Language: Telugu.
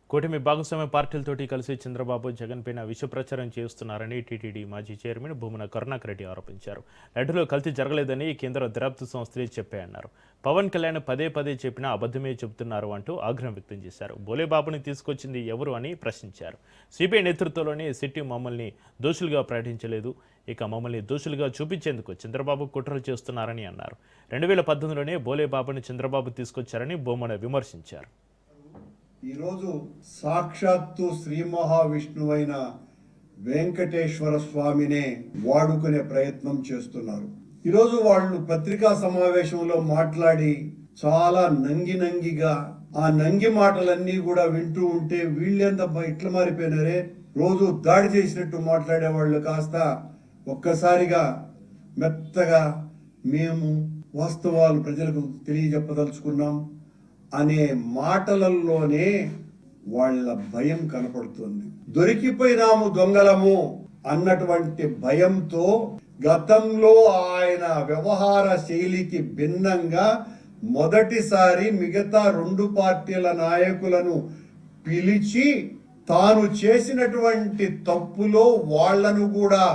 కూటమి భాగస్వామ్య పార్టీలతోటి కలిసి చంద్రబాబు జగన్ పైన విష ప్రచారం చేస్తున్నారని టీటీడీ మాజీ చైర్మన్ భూమన కరుణాకర్ రెడ్డి ఆరోపించారు. లడ్డులో కల్తీ జరగలేదని కేంద్ర దర్యాప్తు సంస్థలే చెప్పాయన్నారు. పవన్ కళ్యాణ్ పదే పదే చెప్పినా అబద్ధమే చెబుతున్నారు అంటూ ఆగ్రహం వ్యక్తం చేశారు. బోలేబాబుని తీసుకొచ్చింది ఎవరు అని ప్రశ్నించారు. సిబిఐ నేతృత్వంలోని సిట్టి మమ్మల్ని దోషులుగా ప్రకటించలేదు, ఇక మమ్మల్ని దోషులుగా చూపించేందుకు చంద్రబాబు కుట్రలు చేస్తున్నారని అన్నారు. 2018లోనే బోలేబాబుని చంద్రబాబు తీసుకొచ్చారని భూమన విమర్శించారు. ఈరోజు సాక్షాత్తు శ్రీ మహావిష్ణువైన వెంకటేశ్వర స్వామినే వాడుకునే ప్రయత్నం చేస్తున్నారు. ఈరోజు వాళ్ళు పత్రికా సమావేశంలో మాట్లాడి చాలా నంగిగా ఆ నంగి మాటలన్నీ కూడా వింటూ ఉంటే వీళ్ళెంత ఇట్లా మారిపోయినారే, రోజు దాడి చేసినట్టు మాట్లాడే వాళ్ళు కాస్త ఒక్కసారిగా మెత్తగా మేము వాస్తవాలు ప్రజలకు తెలియజెప్పదలుచుకున్నాం అనే మాటలలోనే వాళ్ళ భయం కనపడుతుంది. దొరికిపోయినాము దొంగలము అన్నటువంటి భయంతో గతంలో ఆయన వ్యవహార శైలికి భిన్నంగా మొదటిసారి మిగతా 2 పార్టీల నాయకులను పిలిచి తాను చేసినటువంటి తప్పులో వాళ్లను కూడా